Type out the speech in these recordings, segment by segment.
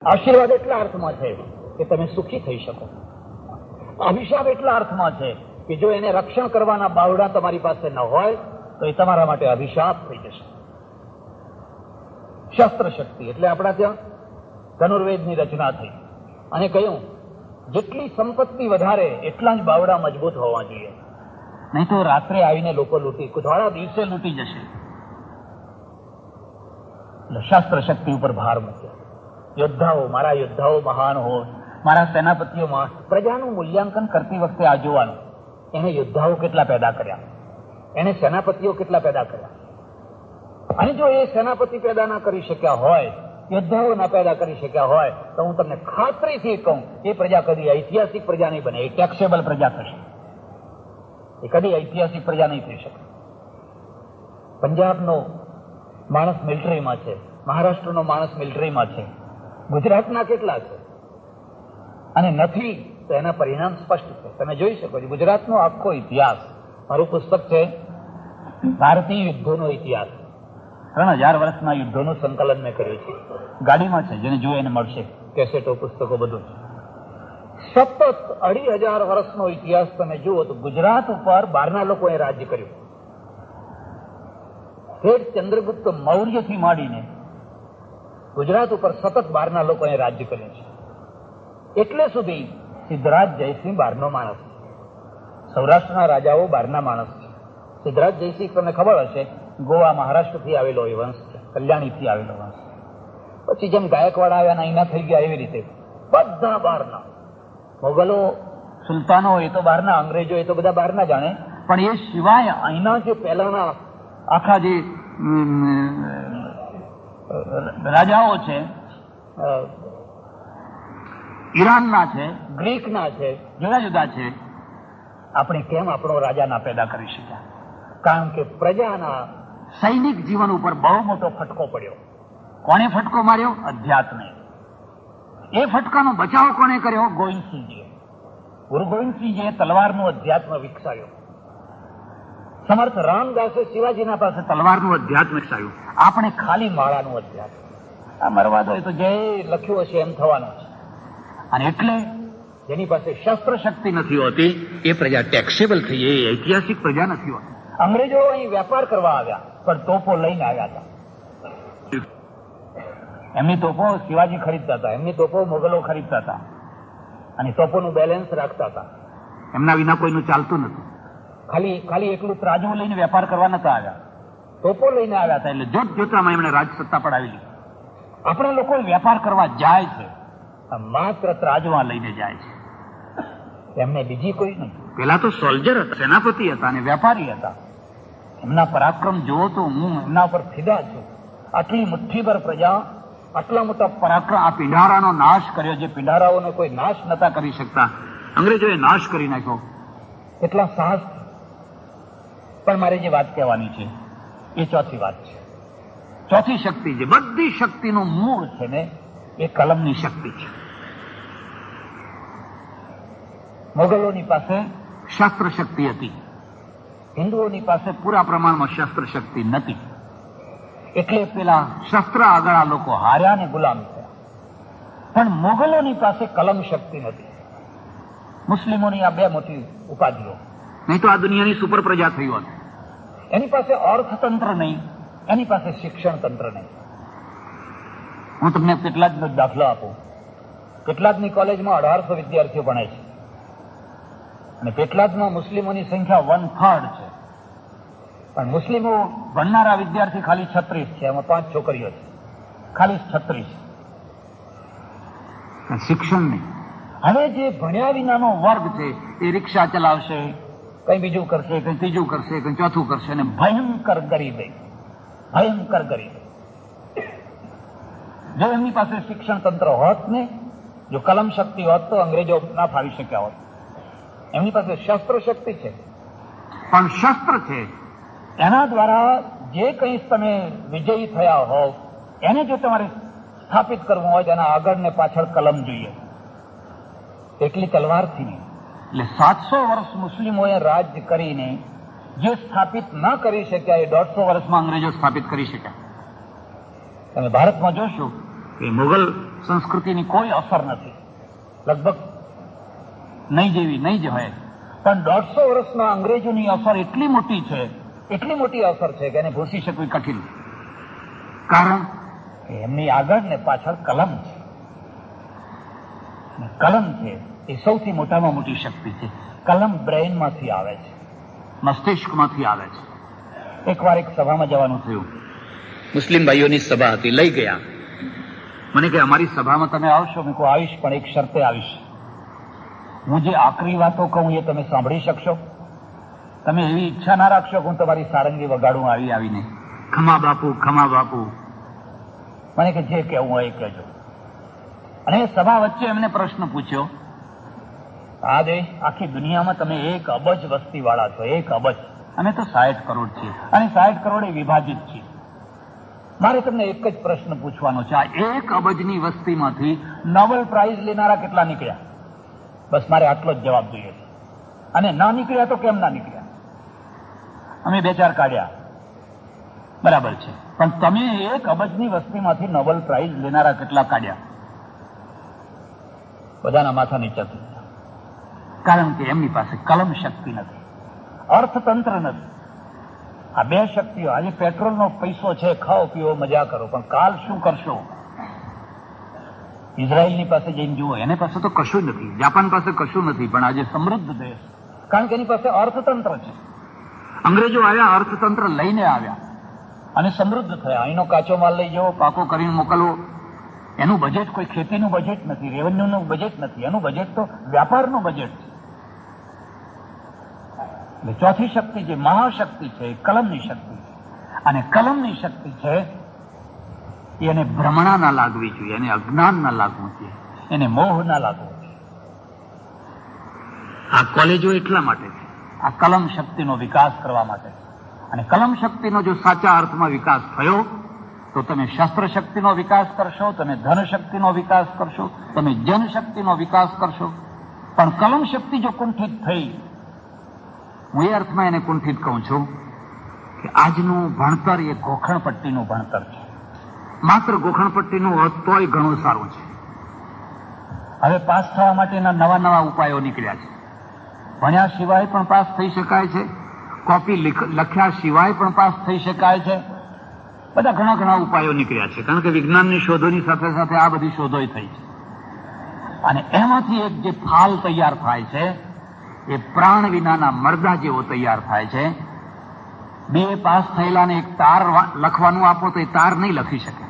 આશીર્વાદ એટલા અર્થમાં છે કે તમે સુખી થઈ શકો. અભિશાપ એટલા અર્થમાં છે કે જો એને રક્ષણ કરવાના બાવડા તમારી પાસે ન હોય તો એ તમારા માટે અભિશાપ થઈ જશે. શસ્ત્ર શક્તિ એટલે આપણા ત્યાં ધનુર્વેદની રચના થઈ અને કહ્યું જેટલી સંપત્તિ વધારે એટલા જ બાવડા મજબૂત હોવા જોઈએ, નહીં તો રાત્રે આવીને લોકો લૂંટી કુદવાળા દિવસે લૂંટી જશે. એટલે શાસ્ત્ર શક્તિ ઉપર ભાર મૂક્યો. યોદ્ધાઓ, મારા યોદ્ધાઓ મહાન હોય, મારા સેનાપતિઓ મહાન. પ્રજાનું મૂલ્યાંકન કરતી વખતે આ જોવાનું એને યોદ્ધાઓ કેટલા પેદા કર્યા, એને સેનાપતિઓ કેટલા પેદા કર્યા. અને જો એ સેનાપતિ પેદા ના કરી શક્યા હોય, યોદ્ધાઓ ના પેદા કરી શક્યા હોય, તો હું તમને ખાતરીથી કહું એ પ્રજા કદી ઐતિહાસિક પ્રજા નહીં બને, એ ટેક્સેબલ પ્રજા થશે. એ કદી ઐતિહાસિક પ્રજા નહીં થઈ શકે. પંજાબનો માણસ મિલિટરીમાં છે, મહારાષ્ટ્રનો માણસ મિલિટરીમાં છે, ગુજરાતના કેટલા છે અને નથી તો એના પરિણામ સ્પષ્ટ છે. તમે જોઈ શકો છો ગુજરાતનો આખો ઇતિહાસ. મારું પુસ્તક છે ભારતીય યુદ્ધોનો ઇતિહાસ. 3000 વર્ષના યુદ્ધોનું સંકલન મેં કર્યું છે. ગાડીમાં છે, જેને જુએ એને મળશે, કેસેટો, પુસ્તકો બધું. સતત 2500 વર્ષનો ઇતિહાસ તમે જુઓ તો ગુજરાત ઉપર બહારના લોકોએ રાજ્ય કર્યું. શેઠ ચંદ્રગુપ્ત મૌર્યથી માંડીને ગુજરાત ઉપર સતત બહારના લોકોએ રાજ્ય કર્યું છે. એટલે સુધી સિદ્ધરાજ જયસિંહ બહારનો માણસ, સૌરાષ્ટ્રના રાજાઓ બહારના માણસ છે. સિદ્ધરાજ જયસિંહ તમને ખબર હશે, ગોવા મહારાષ્ટ્રથી આવેલો એ વંશ છે, કલ્યાણીથી આવેલો વંશ. પછી જેમ ગાયકવાડ આવ્યા અહીંના થઈ ગયા એવી રીતે બધા બહારના. મોગલો, સુલતાનો એ તો બહારના, અંગ્રેજો એ તો બધા બહારના જાણે, પણ એ સિવાય અહીંના જે પહેલાના આખા જે રાજાઓ છે, ઈરાનના છે, ગ્રીકના છે, જુદા જુદા છે. આપણે કેમ આપણો રાજા ના પેદા કરી શક્યા? કારણ કે પ્રજાના સૈનિક જીવન ઉપર બહુ મોટો ફટકો પડ્યો. કોને ફટકો માર્યો? અધ્યાત્મે. એ ફટકાનો બચાવ કોને કર્યો? ગોવિંદસિંહજીએ. ગુરુ ગોવિંદસિંહજીએ તલવારનું અધ્યાત્મ વિકસાવ્યું. સમર્થ રામદાસે શિવાજીના પાસે તલવારનું અધ્યાત્મ વિકસાવ્યું. આપણે ખાલી માળાનું અધ્યાત્મ. આ મરવા દો, એ તો જે લખ્યું હશે એમ થવાનું છે. અને એટલે જેની પાસે શસ્ત્ર શક્તિ નથી હોતી એ પ્રજા ટેક્સેબલ થઈ, એ ઐતિહાસિક પ્રજા નથી હોતી. અંગ્રેજો અહીં વેપાર કરવા આવ્યા પણ તોપો લઈને આવ્યા હતા. એમની તોપો શિવાજી ખરીદતા હતા, એમની તોપો મોગલો ખરીદતા હતા અને તોપોનું બેલેન્સ રાખતા હતા. એમના વિના કોઈનું ચાલતું નથી. ખાલી એકલું ત્રાજવું લઈને વેપાર કરવા નતા આવ્યા, તોપો લઈને આવ્યા હતા. એટલે જોત જોતામાં એમણે રાજસત્તા પડાવી લીધી. આપણે લોકો વેપાર કરવા જાય છે, માત્ર ત્રાજવા લઈને જાય છે, એમને બીજી કોઈ નહીં. પેલા તો સોલ્જર હતા, સેનાપતિ હતા અને વેપારી હતા. એમના પરાક્રમ જુઓ તો હું એમના પર ફિદા છું. આટલી મુઠ્ઠીભર પ્રજા, આટલા મોટા પરાક્રમ, આ પિંડારાનો નાશ કર્યો. જે પિંડારાઓને કોઈ નાશ નતા કરી શકતા, અંગ્રેજોએ નાશ કરી નાખ્યો. એટલા સાહસ. પણ મારે જે વાત કહેવાની છે એ ચોથી વાત છે. ચોથી શક્તિ, જે બધી શક્તિનું મૂળ છે ને, એ કલમની શક્તિ છે. મોગલોની પાસે શસ્ત્ર શક્તિ હતી, હિન્દુઓની પાસે પૂરા પ્રમાણમાં શસ્ત્ર શક્તિ નથી. એટલે પેલા શસ્ત્ર આગળ આ લોકો હાર્યા ને ગુલામ થયા. પણ મોગલોની પાસે કલમ શક્તિ નથી. મુસ્લિમોની આ બે મોટી ઉપાધિઓ, નહીં તો આ દુનિયાની સુપર પ્રજા થઈ હોત. એની પાસે અર્થતંત્ર નહીં, એની પાસે શિક્ષણ તંત્ર નહીં. હું તમને કેટલા જ દાખલો આપું. કેટલાદની કોલેજમાં 1800 વિદ્યાર્થીઓ ભણે છે અને કેટલાદમાં મુસ્લિમોની સંખ્યા 1/3 છે. પણ મુસ્લિમો ભણનારા વિદ્યાર્થી ખાલી 36 છે, એમાં 5 છોકરીઓ છે, ખાલી 36. શિક્ષણ નહીં. હવે જે ભણ્યા વિનાનો વર્ગ છે એ રિક્ષા ચલાવશે, કઈ બીજું કરશે, કઈ ત્રીજું કરશે, કઈ ચોથું કરશે, અને ભયંકર ગરીબી, ભયંકર ગરીબી. જો એમની પાસે શિક્ષણ તંત્ર હોત ને, જો કલમ શક્તિ હોત તો અંગ્રેજો ના ફાવી શક્યા હોત. એમની પાસે શસ્ત્ર શક્તિ છે, પણ શસ્ત્ર છે એના દ્વારા જે કંઈ તમે વિજયી થયા હોવ એને જો તમારે સ્થાપિત કરવું હોય, એના આગળ ને પાછળ કલમ જોઈએ. એટલી તલવારથી નહીં. એટલે 700 વર્ષ મુસ્લિમોએ રાજ્ય કરીને જે સ્થાપિત ન કરી શક્યા એ 150 વર્ષમાં અંગ્રેજો સ્થાપિત કરી શક્યા. તમે ભારતમાં જોશો કે મુગલ સંસ્કૃતિની કોઈ અસર નથી, લગભગ નહીં જેવી નહીં જ હોય. પણ 150 વર્ષના અંગ્રેજોની અસર એટલી મોટી છે, એટલી મોટી અસર છે કે એને ભૂસી શકવી કઠિન. કારણ કે એમની આગળ ને પાછળ કલમ છે. કલમ છે એ સૌથી મોટામાં મોટી શક્તિ છે. કલમ બ્રેઇનમાંથી આવે છે, મસ્તિષ્કમાંથી આવે છે. એકવાર એક સભામાં જવાનું થયું, મુસ્લિમ ભાઈઓની સભા હતી, લઈ ગયા. મને કે અમારી સભામાં તમે આવશો? મેં કહું આવીશ, પણ એક શરતે આવીશ. હું જે આકરી વાતો કહું એ તમે સાંભળી શકશો? તમે એવી ઈચ્છા ના રાખશો કે હું તમારી સારંગી વગાડું આવીને, ખમા બાપુ ખમા બાપુ. મને કે જે કહેવું હોય એ કહેજો. અને એ સભા વચ્ચે એમને પ્રશ્ન પૂછ્યો, આ દેશ આખી દુનિયામાં તમે 1 અબજ વસ્તી વાળા છો, 1 અબજ. અમે તો 60 કરોડ છીએ, અને 60 કરોડ એ વિભાજિત છીએ. મારે તમને એક જ પ્રશ્ન પૂછવાનો છે, આ 1 અબજની વસ્તીમાંથી નોબેલ પ્રાઇઝ લેનારા કેટલા નીકળ્યા? બસ મારે આટલો જ જવાબ જોઈએ છે. અને ના નીકળ્યા તો કેમ ના નીકળ્યા? અમે 2-4 કાઢ્યા, બરાબર છે, પણ તમે 1 અબજની વસ્તીમાંથી નોબેલ પ્રાઇઝ લેનારા કેટલા કાઢ્યા? બધાના માથા નીચે થઈ ગયા. કારણ કે એમની પાસે કલમ શક્તિ નથી, અર્થતંત્ર નથી. આ 2 શક્તિઓ. આજે પેટ્રોલનો પૈસો છે, ખાઓ પીવો મજા કરો, પણ કાલ શું કરશો? ઇઝરાયલની પાસે જઈને જુઓ, એની પાસે તો કશું નથી. જાપાન પાસે કશું નથી, પણ આજે સમૃદ્ધ દેશ, કારણ કે એની પાસે અર્થતંત્ર છે. અંગ્રેજો આવ્યા, અર્થતંત્ર લઈને આવ્યા અને સમૃદ્ધ થયા. અહીંનો કાચો માલ લઈ જવો, પાકો કરીને મોકલવો. એનું બજેટ કોઈ ખેતીનું બજેટ નથી, રેવન્યુનું બજેટ નથી, એનું બજેટ તો વ્યાપારનું બજેટ છે. એટલે ચોથી શક્તિ જે મહાશક્તિ છે એ કલમની શક્તિ છે. અને કલમની શક્તિ છે એને ભ્રમણા ના લાગવી જોઈએ, એને અજ્ઞાન ના લાગવું જોઈએ, એને મોહ ના લાગવો જોઈએ. આ કોલેજો એટલા માટે છે, આ કલમ શક્તિનો વિકાસ કરવા માટે. અને કલમ શક્તિનો જો સાચા અર્થમાં વિકાસ થયો તો તમે શસ્ત્ર શક્તિનો વિકાસ કરશો, તમે ધન શક્તિનો વિકાસ કરશો, તમે જનશક્તિનો વિકાસ કરશો. પણ કલમ શક્તિ જો કુંઠિત થઈ, હું એ અર્થમાં એને કુંઠિત કહું છું કે આજનું ભણતર એ ગોખણપટ્ટીનું ભણતર છે. માત્ર ગોખણપટ્ટીનું હોત તોય ઘણું સારું છે. હવે પાસ થવા માટેના નવા નવા ઉપાયો નીકળ્યા છે. ભણ્યા સિવાય પણ પાસ થઈ શકાય છે, કોપી લખ્યા સિવાય પણ પાસ થઈ શકાય છે. બધા ઘણા ઘણા ઉપાયો નીકળ્યા છે, કારણ કે વિજ્ઞાનની શોધોની સાથે સાથે આ બધી શોધો થઈ છે. અને એમાંથી એક જે ફાલ તૈયાર થાય છે એ પ્રાણ વિનાના મરદા જેવો તૈયાર થાય છે. BA પાસ થયેલાને એક તાર લખવાનું આપો તો એ તાર નહીં લખી શકે,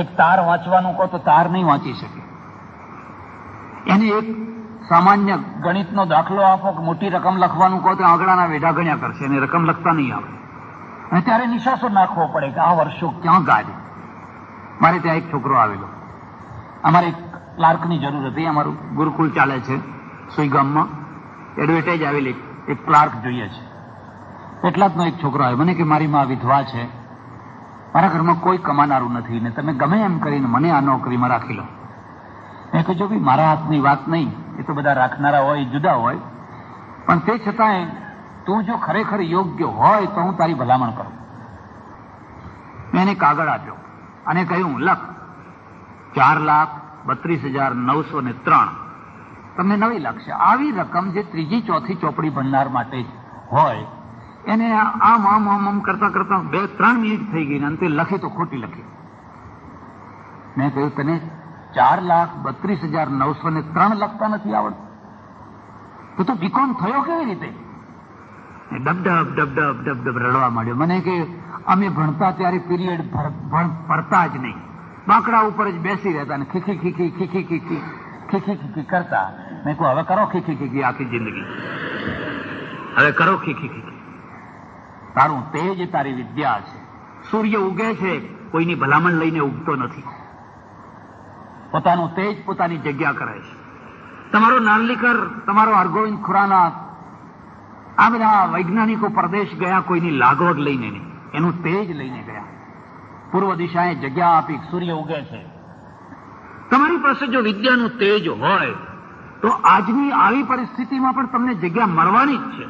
એક તાર વાંચવાનું કહો તો તાર નહીં વાંચી શકે. એને એક સામાન્ય ગણિતનો દાખલો આપો કે મોટી રકમ લખવાનું કહો તો આંકડાના વેઢા ગણ્યા કરશે, એને રકમ લખતા નહીં આવે. અને ત્યારે નિશાસો નાખવો પડે કે આ વર્ષો ક્યાં ગાડી. મારે ત્યાં એક છોકરો આવેલો, અમારે એક ક્લાર્કની જરૂર હતી, અમારું ગુરુકુળ ચાલે છે સુઈગામમાં, એડવર્ટાઇઝ આવેલી એક ક્લાર્ક જોઈએ છે. એટલા જ એક છોકરો આવ્યો, મને કે મારી માં વિધવા છે, મારા ઘરમાં કોઈ કમાનારું નથી, ને તમે ગમે એમ કરીને મને આ નોકરીમાં રાખી લો. મેં કહ્યું ભાઈ મારા હાથની વાત નહીં, એ તો બધા રાખનારા હોય જુદા હોય, પણ તે છતાંય તું જો ખરેખર યોગ્ય હોય તો હું તારી ભલામણ કરું. મેં એને કાગળ આપ્યો અને કહ્યું લખ 4,32,903 તમને નવી લાગશે. આવી રકમ જે ત્રીજી ચોથી ચોપડી ભણનાર માટે હોય એને આમ આમ આમ આમ કરતા કરતા 2-3 મિનિટ થઈ ગઈ ને અંતે લખી તો ખોટી લખી. મેં કહ્યું તને 4,32,903 લખતા નથી આવડતું તો બીકોમ થયો કેવી રીતે? ડબ ડબ ડબ ડબ ડબ ડબ રડવા માંડ્યો. મને કે અમે ભણતા ત્યારે પીરિયડ ભરતા જ નહીં, બાંકડા ઉપર જ બેસી રહેતા ને ખીખી ખીખી ખીખી ખીખી ખીખી ખીખી કરતા. મેં કહું હવે કરો ખીખી ખીખી આખી જિંદગી, હવે કરો ખીખી ખીખી. તારું તેજ તારી વિદ્યા છે. સૂર્ય ઉગે છે કોઈની ભલામણ લઈને ઉગતો નથી, પોતાનું તેજ પોતાની જગ્યા કરે છે. તમારો નાનલીકર, તમારો હરગોવિંદ ખુરાના, આ બધા વૈજ્ઞાનિકો પરદેશ ગયા કોઈની લાગવગ લઈને નહીં, એનું તેજ લઈને ગયા. પૂર્વ દિશાએ જગ્યા આપી, સૂર્ય ઉગે છે. તમારી પાસે જો વિદ્યાનું તેજ હોય તો આજની આવી પરિસ્થિતિમાં પણ તમને જગ્યા મળવાની જ છે.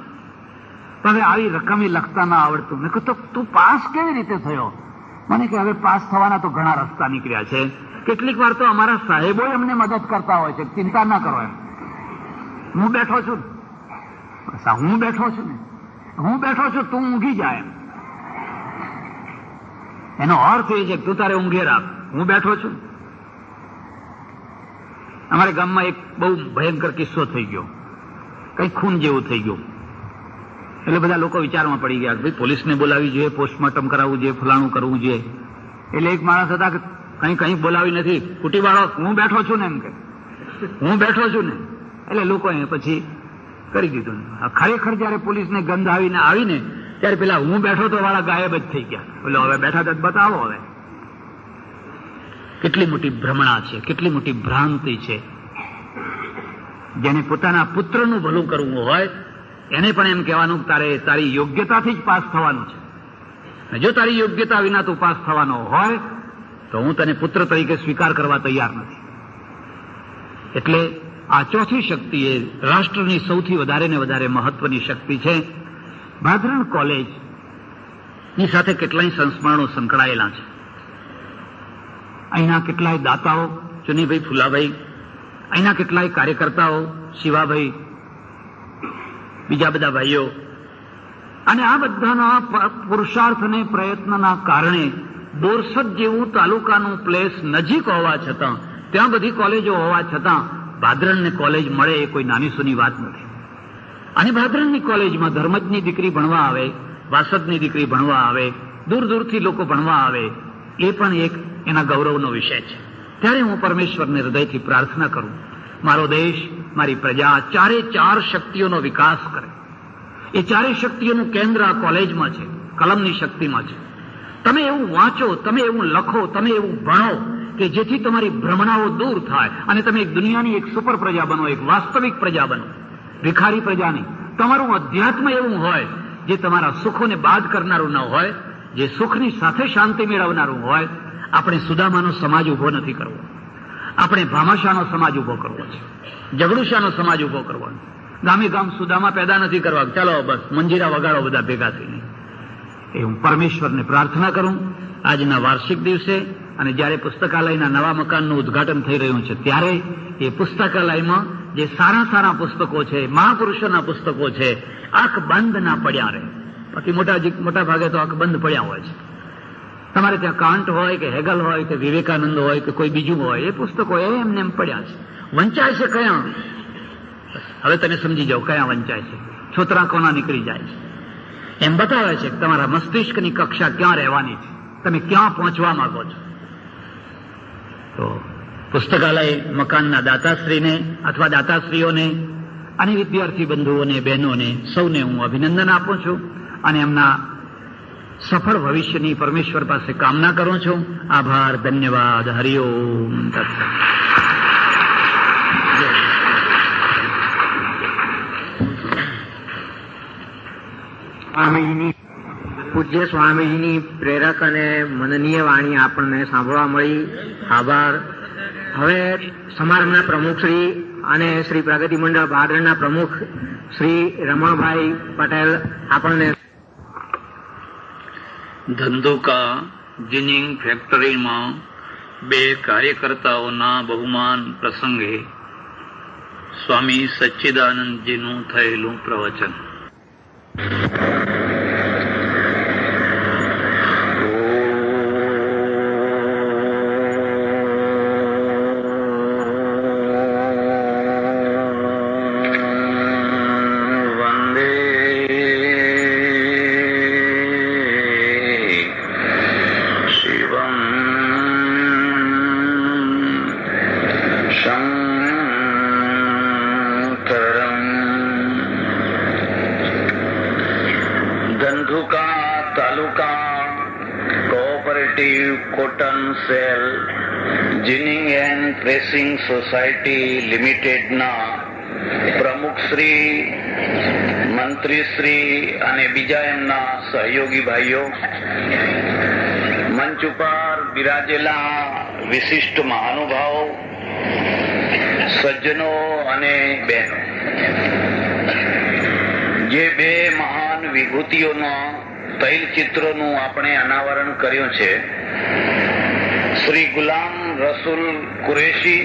હવે આવી રકમે લખતા ના આવડતું. મેં કહ્યું તો તું પાસ કેવી રીતે થયો? મને કે હવે પાસ થવાના તો ઘણા રસ્તા નીકળ્યા છે, કેટલીક વાર તો અમારા સાહેબો અમને મદદ કરતા હોય છે, ચિંતા ના કરો એમ. હું બેઠો છું ને, તું ઊંઘી જાય એમ. એનો અર્થ એ છે કે તું તારે ઊંઘે રાખ, હું બેઠો છું. અમારે ગામમાં એક બહુ ભયંકર કિસ્સો થઈ ગયો, કઈ ખૂન જેવું થઈ ગયું. એટલે બધા લોકો વિચારમાં પડી ગયા, ભાઈ પોલીસને બોલાવી જોઈએ, પોસ્ટમોર્ટમ કરાવવું જોઈએ, ફલાણું કરવું જોઈએ. એટલે એક માણસ હતા કે કઈ બોલાવી નથી, કુટી વાળો હું બેઠો છું ને, એમ કે હું બેઠો છું ને. એટલે લોકોએ પછી કરી દીધું. ખરેખર જયારે પોલીસને ગંધ આવીને ત્યારે પેલા હું બેઠો તો વાળા ગાયબ જ થઈ ગયા. એટલે હવે બેઠા તો બતાવો. હવે કેટલી મોટી ભ્રમણા છે, કેટલી મોટી ભ્રાંતિ છે. જેને પોતાના પુત્રનું ભલું કરવું હોય એને પણ એમ કહેવાનું તારી યોગ્યતાથી જ પાસ થવાનું છે. જો તારી યોગ્યતા વિના તું પાસ થવાનો હોય તો હું તને પુત્ર તરીકે સ્વીકાર કરવા તૈયાર નથી. એટલે આ ચોથી શક્તિ એ રાષ્ટ્રની સૌથી વધારે ને વધારે મહત્વની શક્તિ છે. ભાદરણ કોલેજની સાથે કેટલાય સંસ્મરણો સંકળાયેલા છે. અહીંના કેટલાય દાતાઓ, ચુનીભાઈ ફુલાભાઈ, અહીંના કેટલાય કાર્યકર્તાઓ, શિવાભાઈ, બીજા બધા ભાઈઓ, અને આ બધાના પુરુષાર્થ અને પ્રયત્નના કારણે બોરસદ જેવું તાલુકાનું પ્લેસ નજીક હોવા છતાં, ત્યાં બધી કોલેજો હોવા છતાં ભાદરણને કોલેજ મળે એ કોઈ નાની સૂની વાત નથી. અને ભાદરણની કોલેજમાં ધર્મજની દીકરી ભણવા આવે, વાસદની દીકરી ભણવા આવે, દૂર દૂરથી લોકો ભણવા આવે, એ પણ એક એના ગૌરવનો વિષય છે. ત્યારે હું પરમેશ્વરને હૃદયથી પ્રાર્થના કરું, મારો દેશ, મારી પ્રજા ચારે ચાર શક્તિઓનો વિકાસ કરે. એ ચારે શક્તિઓનું કેન્દ્ર આ કોલેજમાં છે, કલમની શક્તિમાં છે. તમે એવું વાંચો, તમે એવું લખો, તમે એવું ભણો કે જેથી તમારી ભ્રમણાઓ દૂર થાય અને તમે એક દુનિયાની એક સુપર પ્રજા બનો, એક વાસ્તવિક પ્રજા બનો, ભિખારી પ્રજા નહીં. તમારું અધ્યાત્મ એવું હોય જે તમારા સુખોને બાદ કરનારું ન હોય, જે સુખની સાથે શાંતિ મેળવનારું હોય. આપણે સુદામાનો સમાજ ઉભો નથી કરવો, આપણે ભામાશાનો સમાજ ઉભો કરવો છે, જગડુશાનો સમાજ ઉભો કરવો. ગામે ગામ સુદામા પેદા નથી કરવા, ચાલો બસ મંજીરા વગાડો બધા ભેગા થઈને. એ હું પરમેશ્વરને પ્રાર્થના કરું આજના વાર્ષિક દિવસે, અને જ્યારે પુસ્તકાલયના નવા મકાનનું ઉદ્ઘાટન થઈ રહ્યું છે ત્યારે એ પુસ્તકાલયમાં જે સારા સારા પુસ્તકો છે, મહાપુરુષોના પુસ્તકો છે, આંખ બંધ ના પડ્યા રહે. બાકી મોટા ભાગે તો આંખ બંધ પડ્યા હોય છે. તમારે ત્યાં કાંટ હોય કે હેગલ હોય કે વિવેકાનંદ હોય કે કોઈ બીજું હોય, એ પુસ્તકો એમને એમ પડ્યા છે. વંચાય છે કયા? હવે તમે સમજી જાઓ કયા વંચાય છે, છોતરા કોના નીકળી જાય છે. એમ બતાવે છે કે તમારા મસ્તિષ્કની કક્ષા ક્યાં રહેવાની છે, તમે ક્યાં પહોંચવા માંગો છો. તો પુસ્તકાલય મકાનના દાતાશ્રીને અથવા દાતાશ્રીઓને અને વિદ્યાર્થી બંધુઓને, બહેનોને, સૌને હું અભિનંદન આપું છું અને એમના સફળ ભવિષ્યની પરમેશ્વર પાસે કામના કરું છું. આભાર, ધન્યવાદ, હરિઓમ તત્સત. પૂજ્ય સ્વામીજીની પ્રેરક અને મનનીય વાણી આપણને સાંભળવા મળી. આભાર. હવે સમારંભના પ્રમુખ શ્રી અને શ્રી પ્રગતિ મંડળ ભાદરણના પ્રમુખ શ્રી રમણભાઈ પટેલ આપણને ધંધુકા જીનિંગ ફેક્ટરીમાં 2 કાર્યકર્તાઓના બહુમાન પ્રસંગે સ્વામી સચ્ચિદાનંદજીનું થયેલું પ્રવચન. સોસાયટી લિમિટેડના પ્રમુખ શ્રી, મંત્રી શ્રી અને બીજા એમના સહયોગી ભાઈઓ, મંચ ઉપર બિરાજેલા વિશિષ્ટ મહાનુભાવો, સજ્જનો અને બહેનો, જે 2 મહાન વિભૂતિઓનો તૈલચિત્રોનું આપણે અનાવરણ કર્યું છે. શ્રી ગુલામ રસુલ કુરેશી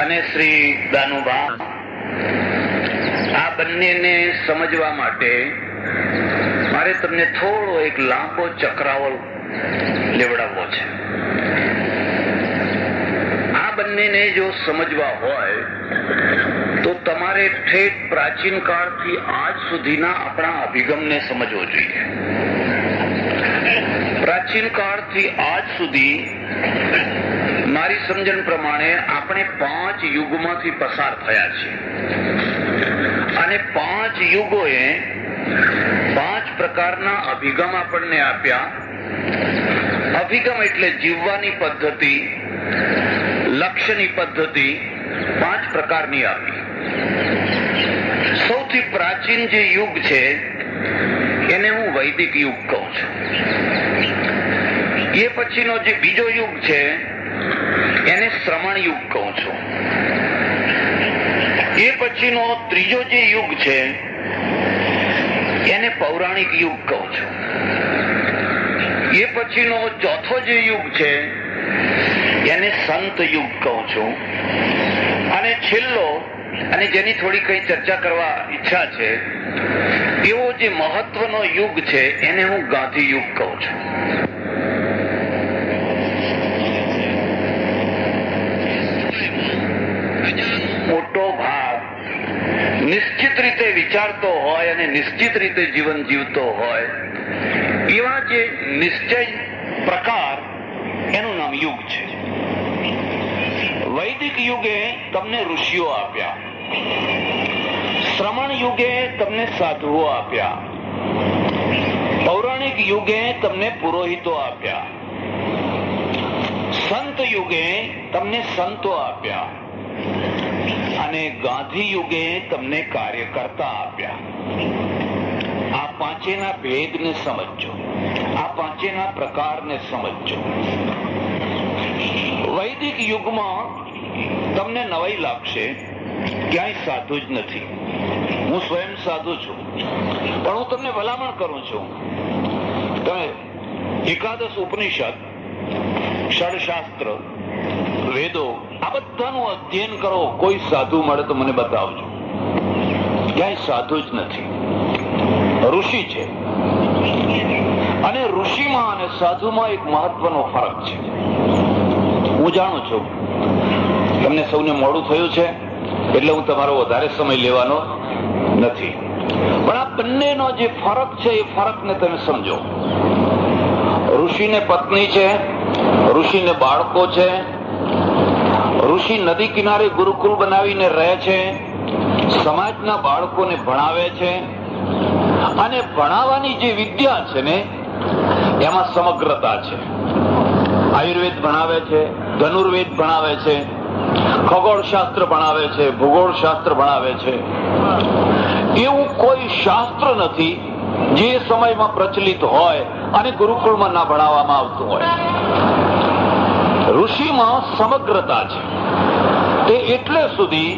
અને શ્રી દાનુભા, આ બંનેને સમજવા માટે મારે તમને થોડો એક લાંબો ચક્રાવો લેવડાવવો છે. આ બંનેને જો સમજવા હોય તો તમારે ઠેઠ પ્રાચીન કાળથી આજ સુધીના આપણા અભિગમને સમજવો જોઈએ. પ્રાચીન કાળથી આજ સુધી મારી સમજણ પ્રમાણે આપણે 5 યુગમાંથી પસાર થયા છીએ અને 5 યુગોએ 5 પ્રકારના અભિગમ આપણને આપ્યા. અભિગમ એટલે જીવવાની પદ્ધતિ, લક્ષ્યની પદ્ધતિ 5 પ્રકારની આપી. સૌથી પ્રાચીન જે યુગ છે એને હું વૈદિક યુગ કહું છું. એ પછીનો જે બીજો યુગ છે એને શ્રમણ યુગ કહું છું. એ પછીનો ત્રીજો જે યુગ છે એને પૌરાણિક યુગ કહું છું. એ પછીનો ચોથો જે યુગ છે એને સંત યુગ કહું છું. અને છેલ્લો, અને જેની થોડી કઈ ચર્ચા કરવા ઈચ્છા છે, એવો જે મહત્વનો યુગ છે એને હું ગાંધી યુગ કહું છું. મોટો ભાગ નિશ્ચિત રીતે વિચારતો હોય અને નિશ્ચિત રીતે જીવન જીવતો હોય એવા જે નિશ્ચય પ્રકાર, એનું નામ યુગ છે. વૈદિક યુગે તમને ઋષિઓ આપ્યા, શ્રમણ યુગે તમને સાધુઓ આપ્યા, પૌરાણિક યુગે તમને પુરોહિતો આપ્યા, સંત યુગે તમને સંતો આપ્યા અને ગાંધી યુગે તમને કાર્યકર્તા આપ્યા. આ પાંચેના ભેદને સમજો, આ પાંચેના પ્રકારને સમજો. વૈદિક યુગમાં તમને નવાઈ લાગશે, ક્યાંય સાધુ જ નથી. હું સ્વયં સાધુ છું, પણ હું તમને ભલામણ કરું છું, તમે એકાદશ ઉપનિષદ, ષડશાસ્ત્ર, વેદો આ બધાનું અધ્યયન કરો. કોઈ સાધુ મળે તો મને બતાવજો. ક્યાંય સાધુ જ નથી, ઋષિ છે. અને ઋષિમાં અને સાધુમાં એક મહત્વનો ફરક છે. હું જાણું છું તમને સૌને મોડું થયું છે એટલે હું તમારો વધારે સમય લેવાનો નથી, પણ આ બંનેનો જે ફરક છે એ ફરકને તમે સમજો. ઋષિને પત્ની છે, ઋષિને બાળકો છે, ઋષિ નદી કિનારે ગુરુકુળ બનાવીને રહે છે, સમાજના બાળકોને ભણાવે છે અને ભણાવવાની જે વિદ્યા છે ને એમાં સમગ્રતા છે. આયુર્વેદ ભણાવે છે, ધનુર્વેદ ભણાવે છે, ખગોળશાસ્ત્ર ભણાવે છે, ભૂગોળશાસ્ત્ર ભણાવે છે. એવું કોઈ શાસ્ત્ર નથી જે સમયમાં પ્રચલિત હોય અને ગુરુકુળમાં ના ભણાવવામાં આવતું હોય. ઋષિમાં સમગ્રતા છે. તે એટલે સુધી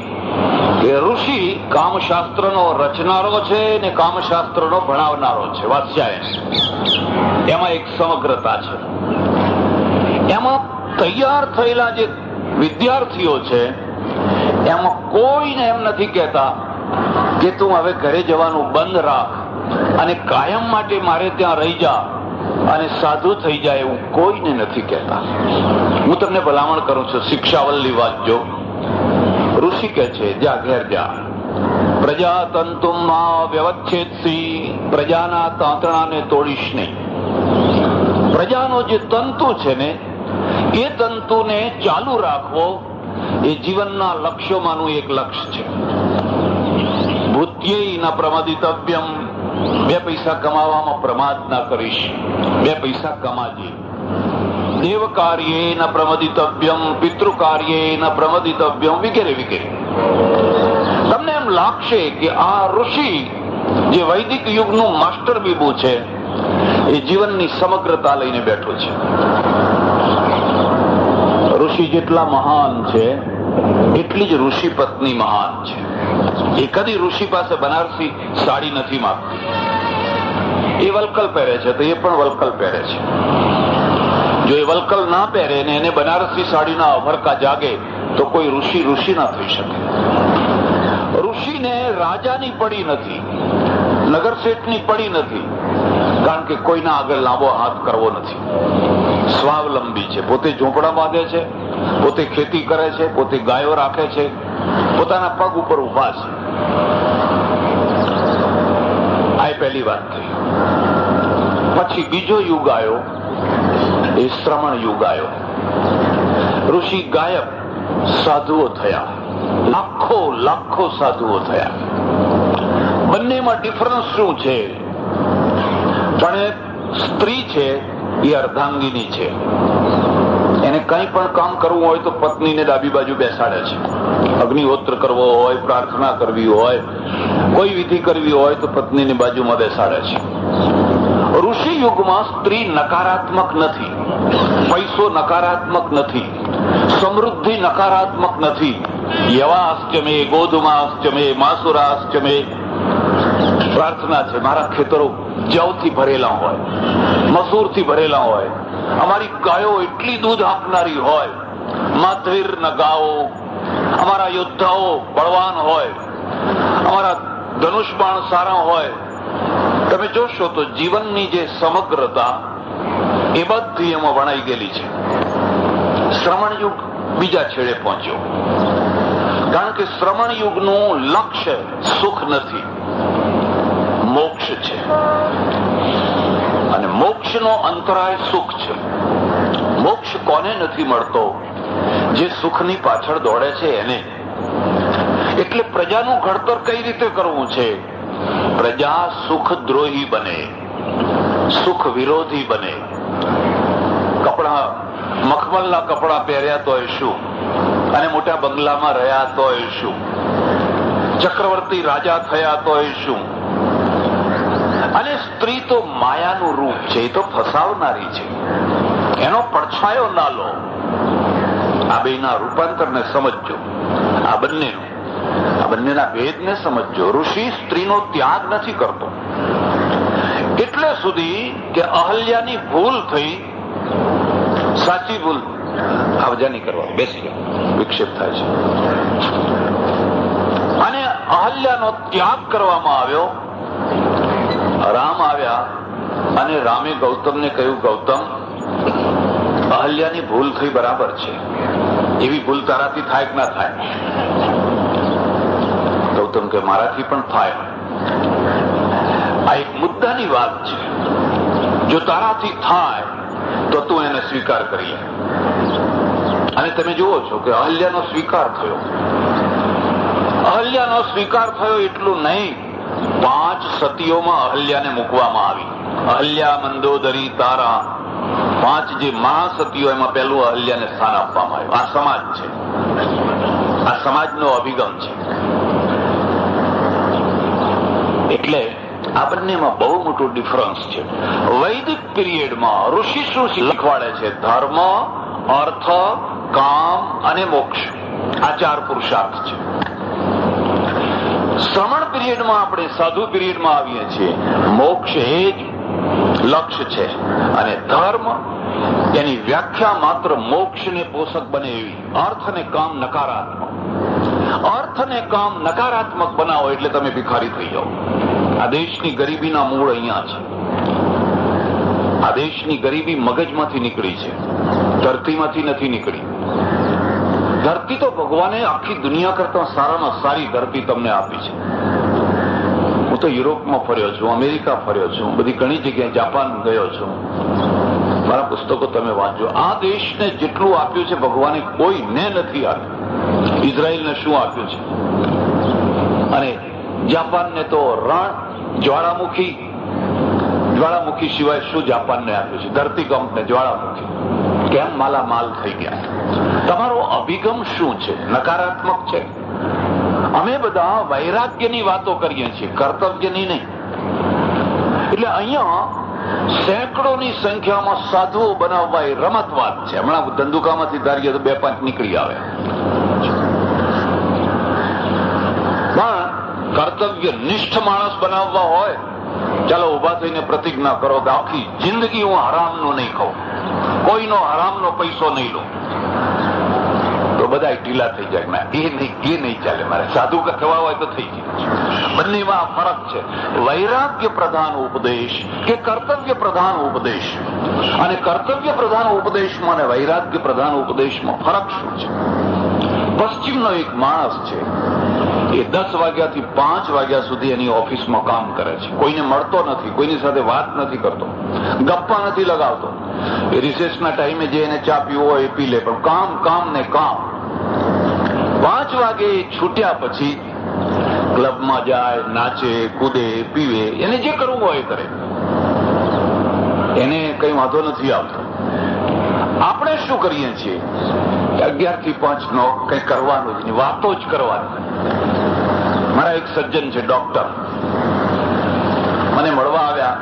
કે ઋષિ કામશાસ્ત્રનો રચનારો છે ને કામશાસ્ત્રનો ભણાવનારો છે, વાત્સ્યાયન. એમાં એક સમગ્રતા છે. એમાં તૈયાર થયેલા જે વિદ્યાર્થીઓ છે એમાં કોઈને એમ નથી કહેતા કે તું હવે ઘરે જવાનું બંધ રાખ અને કાયમ માટે મારે ત્યાં રહી જા અને સાધુ થઈ જાય, એવું કોઈને નથી કહેતા. હું તમને ભલામણ કરું છું, શિક્ષાવલ્લી વાંચજો. ઋષિ કહે છે જા ઘેર જા, પ્રજા તંતુમાં વ્યવચ્છેદસી, પ્રજાના તાંતણાને તોડીશ નહીં. પ્રજાનો જે તંતુ છે ને એ તંતુને ચાલુ રાખવો એ જીવનના લક્ષ્યોમાંનું એક લક્ષ્ય છે. ભૂત્યેય ન પ્રમદિતવ્યમ, 2 પૈસા કમાવામાં પ્રમાદ ના કરીશ, 2 પૈસા કમાજે. દેવ કાર્યે ન પ્રમદિતવ્યમ, પિતૃ કાર્યે ન પ્રમદિતવ્યમ, વગેરે વગેરે. તમને એમ લાગશે કે આ ઋષિ જે વૈદિક યુગનું માસ્ટર બીબુ છે એ જીવનની સમગ્રતા લઈને બેઠો છે. ઋષિ જેટલા મહાન છે એટલી જ ઋષિ પત્ની મહાન છે. એ કદી ઋષિ પાસે બનારસી સાડી નથી માંગતી. એ વલકલ પહેરે છે તો એ પણ વલકલ પહેરે છે. જો એ વલકલ ના પહેરે ને એને બનારસી સાડીના અભરકા જાગે તો કોઈ ઋષિ ના થઈ શકે. ઋષિને રાજાની પડી નથી, નગર શેઠની પડી નથી, કારણ કે કોઈના આગળ લાંબો હાથ કરવો નથી. સ્વાવલંબી છે, પોતે ઝૂંપડા બાંધે છે, પોતે ખેતી કરે છે, પોતે ગાયો રાખે છે, પોતાના પગ ઉપર ઉભા છે. આ પહેલી વાત થઈ. પછી બીજો યુગ આવ્યો, એ શ્રમણ યુગ આવ્યો. ઋષિ ગાયબ, સાધુઓ થયા, લાખો સાધુઓ થયા. બંનેમાં ડિફરન્સ શું છે? પણ સ્ત્રી છે એ અર્ધાંગીની છે. એને કંઈ પણ કામ કરવું હોય તો પત્નીને ડાબી બાજુ બેસાડે છે. અગ્નિહોત્ર કરવો હોય, પ્રાર્થના કરવી હોય, કોઈ વિધિ કરવી હોય તો પત્નીની બાજુમાં બેસાડે છે. ઋષિ યુગમાં સ્ત્રી નકારાત્મક નથી, પૈસો નકારાત્મક નથી, સમૃદ્ધિ નકારાત્મક નથી. યવાશ્ચમે, ગોધુમાશ્ચમે, માસુરાશ્ચમે પ્રાર્થના છે. મારા ખેતરો જવથી ભરેલા હોય, મસૂરથી ભરેલા હોય, અમારી ગાયો એટલી દૂધ આપનારી હોય, માધવીર ન ગાઓ, અમારા યોદ્ધાઓ બળવાન હોય, અમારા ધનુષબાણ સારા હોય. તમે જોશો તો જીવનની જે સમગ્રતા એ બધી એમાં વણાઈ ગયેલી છે. શ્રમણ યુગ બીજા છેડે પહોંચ્યો, કારણ કે શ્રમણ યુગનું લક્ષ્ય સુખ નથી, મોક્ષ છે. અને મોક્ષનો અંતરાય સુખ છે. મોક્ષ કોને નથી મળતો? જે સુખની પાછળ દોડે છે એને. એટલે પ્રજાનું ઘડતર કઈ રીતે કરવું છે? પ્રજા સુખ દ્રોહી બને, સુખ વિરોધી બને. મખમલના કપડા પહેર્યા તોય શું, અને મોટા બંગલામાં રહ્યા તોય શું, ચક્રવર્તી રાજા થયા તોય શું. અને સ્ત્રી તો માયાનું રૂપ છે, એ તો ફસાવનારી છે. એનો પડછાયો ના લો. આ બેના રૂપાંતરને સમજજો, આ બંનેના ભેદને સમજજો. ઋષિ સ્ત્રીનો ત્યાગ નથી કરતો. એટલે સુધી કે અહલ્યાની ભૂલ થઈ, સાચી ભૂલ. આવજા નહીં કરવા, બેસી જાઓ, વિક્ષેપ થાય છે. અને અહલ્યાનો ત્યાગ કરવામાં આવ્યો. રામ આવ્યા અને રામે ગૌતમને કહ્યું, ગૌતમ, અહલ્યાની ભૂલ થઈ બરાબર છે, એવી ભૂલ તારાથી થાય કે ના થાય? ગૌતમ કે મારાથી પણ થાય. આ એક મુદ્દાની વાત છે. જો તારાથી થાય તો તું એને સ્વીકાર કરી લે. અને તમે જુઓ છો કે અહલ્યાનો સ્વીકાર થયો. અહલ્યાનો સ્વીકાર થયો એટલું નહીં, 5 સતીઓમાં અહલ્યાને મૂકવામાં આવી. અહલ્યા, મંદોદરી, તારા, 5 જે મહાસતીઓ, એમાં પહેલું અહલ્યાને સ્થાન આપવામાં આવ્યું. આ સમાજ છે, આ સમાજનો અભિગમ છે. એટલે આ બંનેમાં બહુ મોટું ડિફરન્સ છે. વૈદિક પીરિયડમાં ઋષિ શું શીખવાડે છે? ધર્મ, અર્થ, કામ અને મોક્ષ, આ 4 પુરુષાર્થ છે. શ્રમણ પીરિયડમાં, આપણે સાધુ પીરિયડમાં આવીએ છીએ, મોક્ષ એ જ લક્ષ્ય છે. અને ધર્મ, એની વ્યાખ્યા માત્ર મોક્ષને પોષક બને એવી. અર્થ અને કામ નકારાત્મક. અર્થ અને કામ નકારાત્મક બનાવો એટલે તમે ભિખારી થઈ જાઓ. આ દેશની ગરીબીના મૂળ અહીંયા છે. આ દેશની ગરીબી મગજમાંથી નીકળી છે, ધરતીમાંથી નથી નીકળી. ધરતી તો ભગવાને આખી દુનિયા કરતા સારામાં સારી ધરતી તમને આપી છે. હું તો યુરોપમાં ફર્યો છું, અમેરિકા ફર્યો છું, બધી ઘણી જગ્યાએ, જાપાન ગયો છું. મારા પુસ્તકો તમે વાંચજો. આ દેશને જેટલું આપ્યું છે ભગવાને કોઈને નથી આપ્યું. ઇઝરાયલને શું આપ્યું છે? અને જાપાનને તો રણ, જ્વાળામુખી સિવાય શું જાપાનને આપ્યું છે? ધરતીકંપને, જ્વાળામુખી. કેમ માલામાલ થઈ ગયા? તમારો અભિગમ શું છે? નકારાત્મક છે. અમે બધા વૈરાગ્યની વાતો કરીએ છીએ, કર્તવ્યની નહીં. એટલે અહીંયા સેંકડોની સંખ્યામાં સાધુઓ બનાવવા એ રમત વાત છે. હમણાં ધંધુકામાંથી ધારીએ તો 2-5 નીકળી આવે. પણ કર્તવ્ય નિષ્ઠ માણસ બનાવવા હોય ચાલો ઉભા થઈને પ્રતિજ્ઞા કરો કે આખી જિંદગી હું હરામનો નહીં ખાઉં, કોઈનો હરામનો પૈસો નહીં લઉં. તો બધા ઢીલા થઈ જાય, એ નહીં ચાલે, મારે સાધુ થવા હોય તો થઈ જાય. બંનેમાં ફરક છે. વૈરાગ્ય પ્રધાન ઉપદેશ કે કર્તવ્ય પ્રધાન ઉપદેશ, અને કર્તવ્ય પ્રધાન ઉપદેશમાં અને વૈરાગ્ય પ્રધાન ઉપદેશમાં ફરક શું છે? પશ્ચિમનો એક માણસ છે, એ 10 વાગ્યાથી 5 વાગ્યા સુધી એની ઓફિસમાં કામ કરે છે, કોઈને મળતો નથી, કોઈની સાથે વાત નથી કરતો, ગપ્પા નથી લગાવતો. એ રિસેસના ટાઈમે જે એને ચા પીવો હોય એ પી લે, પણ કામ કામ ને કામ. 5 વાગે છૂટ્યા પછી ક્લબમાં જાય, નાચે, કૂદે, પીવે, એને જે કરવું હોય એ કરે, એને કઈ વાંધો નથી આવતો. આપણે શું કરીએ છીએ? 11 થી 5 નો કઈ કરવાનું જ નહીં, વાતો જ કરવાની. મારા એક સજ્જન છે ડોક્ટર, મને મળવા આવ્યા.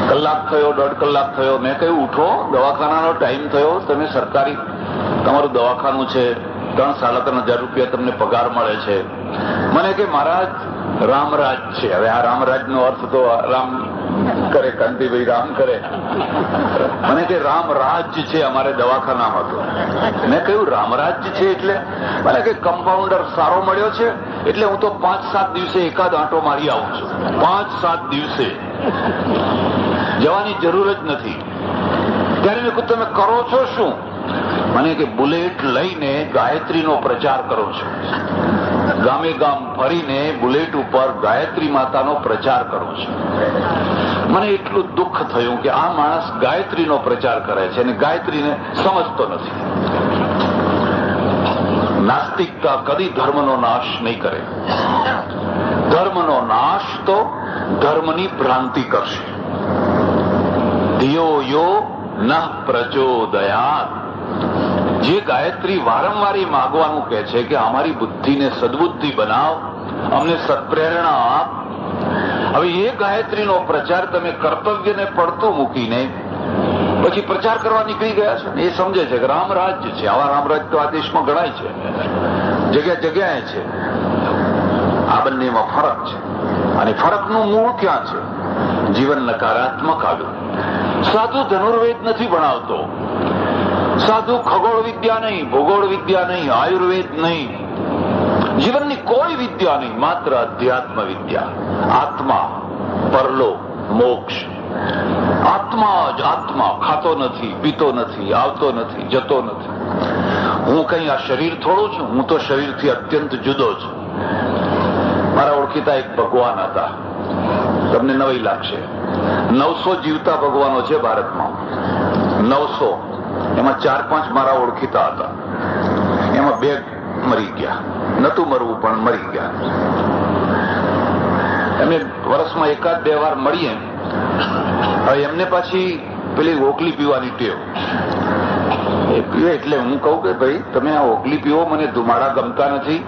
કલાક થયો, 1.5 કલાક થયો. મેં કહ્યું ઉઠો, દવાખાનાનો ટાઈમ થયો, તમે સરકારી તમારું દવાખાનું છે, 3-3.5 રૂપિયા તમને પગાર મળે છે. મને કે મહારાજ રામરાજ છે. હવે આ રામરાજનો અર્થ તો રામ કરે, કાંતિભાઈ રામ કરે. મને કે રામરાજ છે અમારે દવાખાનામાં. તો મેં કહ્યું રામરાજ છે એટલે? મને કે કમ્પાઉન્ડર સારો મળ્યો છે એટલે હું તો 5-7 દિવસે એકાદ આંટો મારી આવું છું. 5-7 દિવસે જવાની જરૂર જ નથી. ત્યારે મેં કહ્યું તમે કરો છો શું? મને કે બુલેટ લઈને ગાયત્રીનો પ્રચાર કરું છું. ગામે ગામ ફરીને બુલેટ ઉપર ગાયત્રી માતાનો પ્રચાર કરું છું. મને એટલું દુઃખ થયું કે આ માણસ ગાયત્રીનો પ્રચાર કરે છે અને ગાયત્રીને સમજતો નથી. નાસ્તિકતા કદી ધર્મનો નાશ નહીં કરે. ધર્મનો નાશ તો ધર્મની ભ્રાંતિ કરશે. ધિયો યો ન પ્રચોદયાત. જે ગાયત્રી વારંવાર માગવાનું કહે છે કે અમારી બુદ્ધિને સદબુદ્ધિ બનાવ, અમને સત્પ્રેરણા આપ. હવે એ ગાયત્રીનો પ્રચાર તમે કર્તવ્યને પડતું મૂકીને પછી પ્રચાર કરવા નીકળી ગયા છો. એ સમજે છે કે રામરાજ્ય છે. આવા રામરાજ તો આ દેશમાં ગણાય છે, જગ્યા જગ્યાએ છે. આ બંનેમાં ફરક છે, અને ફરકનું મૂળ ક્યાં છે? જીવન નકારાત્મક આવ્યું. સાધુ ધનુર્વેદ નથી ભણાવતો, સાધુ ખગોળ વિદ્યા નહીં, ભૂગોળ વિદ્યા નહીં, આયુર્વેદ નહીં, જીવનની કોઈ વિદ્યા નહીં, માત્ર અધ્યાત્મ વિદ્યા. આત્મા, પરલોક, મોક્ષ. આત્મા જ આત્મા. ખાતો નથી, પીતો નથી, આવતો નથી, જતો નથી. હું કઈ આ શરીર થોડું છું? હું તો શરીરથી અત્યંત જુદો છું. મારા ઓળખીતા એક ભગવાન હતા, તમને નવાઈ લાગશે. 900 જીવતા ભગવાનો છે ભારતમાં, 900. એમાં 4-5 મારા ઓળખીતા હતા. એમાં 2 મરી ગયા. નતું મરવું પણ મરી ગયા. એમને વર્ષમાં 1-2 વાર મળીએ. હવે એમને પાછી પેલી ઓકલી પીવાની ટેવ. એ પીવે એટલે હું કહું કે ભાઈ તમે આ ઓકલી પીવો, મને ધુમાડા ગમતા નથી.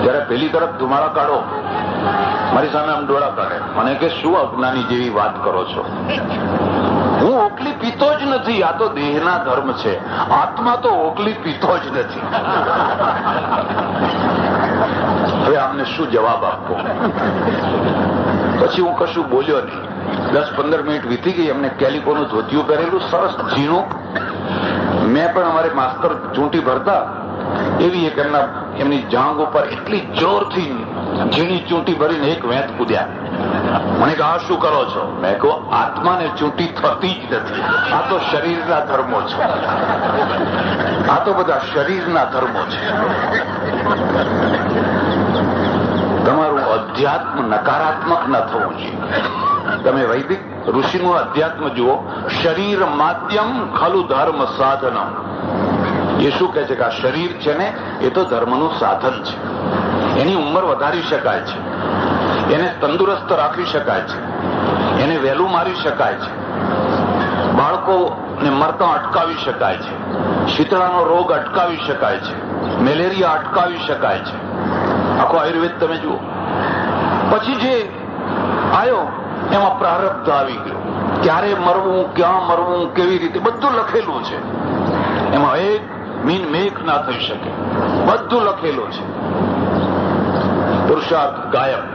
જયારે પેલી તરફ ધુમાડા કાઢો, મારી સામે આમ ડોળા કાઢે. મને કે શું અજ્ઞાની જેવી વાત કરો છો? હું ઓકલી પીતો જ નથી. આ તો દેહના ધર્મ છે. આત્મા તો ઓકલી પીતો જ નથી. હવે આમને શું જવાબ આપવો? પછી હું કશું બોલ્યો નહીં. 10-15 મિનિટ વીતી ગઈ. એમને કેલિકોનું ધોતિયું પહેરેલું, સરસ ઝીણું. મેં પણ અમારે માસ્તર ચૂંટી ભરતા એવી એક એમની જાંગ ઉપર એટલી જોરથી ઝીણી ચૂંટી ભરીને એક વેત કૂદ્યા. મને કે આ શું કરો છો? મેં કહું આત્માને ચૂંટી થતી જ નથી. આ તો શરીરના ધર્મો છે. આ તો બધા શરીરના ધર્મો છે. તમારું અધ્યાત્મ નકારાત્મક ન થવું જોઈએ. તમે વૈદિક ઋષિનું અધ્યાત્મ જુઓ. શરીર માધ્યમ ખલુ ધર્મ સાધનમ. એ શું કહે છે કે આ શરીર છે ને એ તો ધર્મનું સાધન છે. એની ઉંમર વધારી શકાય છે, એને તંદુરસ્ત રાખી શકાય છે, એને વહેલું મારી શકાય છે, બાળકોને મરતા અટકાવી શકાય છે, શીતળાનો રોગ અટકાવી શકાય છે, મેલેરિયા અટકાવી શકાય છે. આખો આયુર્વેદ તમે જુઓ. પછી જે આવ્યો એમાં પ્રારબ્ધ આવી ગયો. ક્યારે મરવું, ક્યાં મરવું, કેવી રીતે, બધું લખેલું છે. એમાં એક મીન મેઘ ના થઈ શકે. બધું લખેલું છે. પુરુષાર્થ ગાયબ.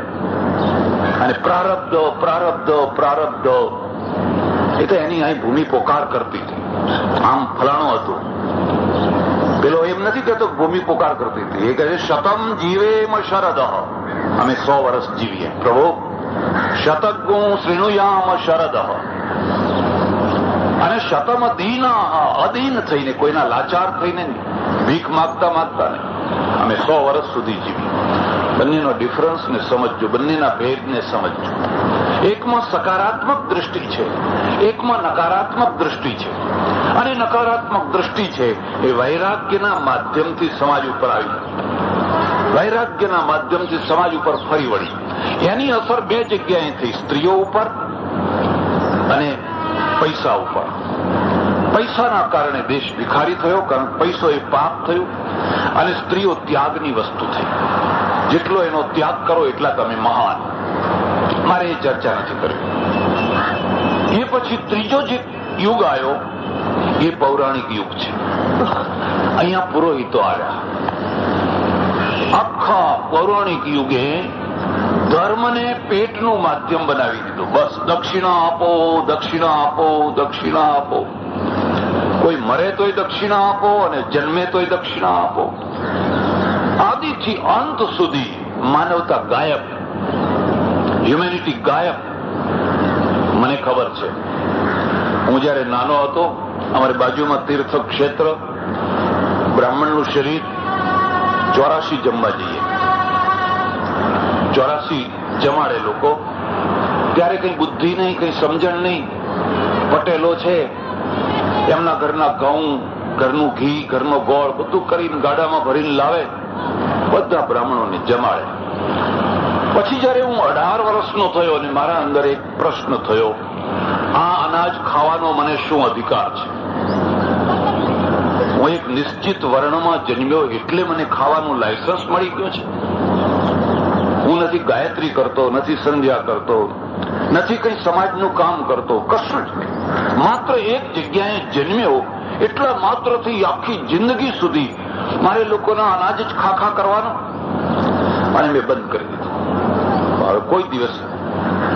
અને પ્રારબ્ધ પ્રારબ્ધ પ્રારબ્ધ એ તો એની અહીં ભૂમિ પોકાર કરતી હતી. આમ ફલાણું હતું. પેલો એમ નથી કહેતો ભૂમિ પોકાર કરતી હતી. એ કહે છે શતમ જીવેમ શરદ, અમે 100 વર્ષ જીવીએ. પ્રભુ શતગું શ્રેણુયામ શરદ, અને શતમ દીના અદીન થઈને, કોઈના લાચાર થઈને, ભીખ માગતા માગતા ને અમે 100 વર્ષ સુધી જીવીએ. બંનેનો ડિફરન્સને સમજજો, બંનેના ભેદને સમજજો. એકમાં સકારાત્મક દ્રષ્ટિ છે, એકમાં નકારાત્મક દ્રષ્ટિ છે. અને નકારાત્મક દ્રષ્ટિ છે એ વૈરાગ્યના માધ્યમથી સમાજ ઉપર આવી, વૈરાગ્યના માધ્યમથી સમાજ ઉપર ફરી વળી. એની અસર 2 જગ્યાએ થઈ, સ્ત્રીઓ ઉપર અને પૈસા ઉપર. પૈસાના કારણે દેશ ભિખારી થયો, કારણ પૈસો એ પાપ થયું, અને સ્ત્રીઓ ત્યાગની વસ્તુ થઈ. જેટલો એનો ત્યાગ કરો એટલા તમે મહાન. મારે એ ચર્ચા નથી કરવી. એ પછી ત્રીજો જે યુગ આવ્યો એ પૌરાણિક યુગ છે. અહીંયા પુરોહિતો આવ્યા. આખા પૌરાણિક યુગે ધર્મને પેટનું માધ્યમ બનાવી દીધું. બસ દક્ષિણા આપો, દક્ષિણા આપો, દક્ષિણા આપો. કોઈ મરે તોય દક્ષિણા આપો અને જન્મે તોય દક્ષિણા આપો. આદિથી અંત સુધી માનવતા ગાયબ, હ્યુમેનિટી ગાયબ. મને ખબર છે, હું જયારે નાનો હતો, અમારી બાજુમાં તીર્થ ક્ષેત્ર, બ્રાહ્મણનું શરીર, 84 જમવા જઈએ. 84 જમાડે લોકો. ત્યારે કઈ બુદ્ધિ નહીં, કઈ સમજણ નહીં. પટેલો છે, એમના ઘરના ઘઉં, ઘરનું ઘી, ઘરનો ગોળ બધું કરીને ગાડામાં ભરીને લાવે, બધા બ્રાહ્મણોને જમાડે. પછી જયારે હું 18 વર્ષનો થયો અને મારા અંદર એક પ્રશ્ન થયો, આ અનાજ ખાવાનો મને શું અધિકાર છે? હું એક નિશ્ચિત વર્ણમાં જન્મ્યો એટલે મને ખાવાનું લાયસન્સ મળી ગયું છે? હું નથી ગાયત્રી કરતો, નથી સંધ્યા કરતો, નથી કઈ સમાજનું કામ કરતો, કશું જ નહીં. માત્ર એક જગ્યાએ જન્મ્યો એટલા માત્રથી આખી જિંદગી સુધી મારે લોકોના અનાજ જ ખાખા કરવાનો, અને મેં બંધ કરી દીધું. હવે કોઈ દિવસ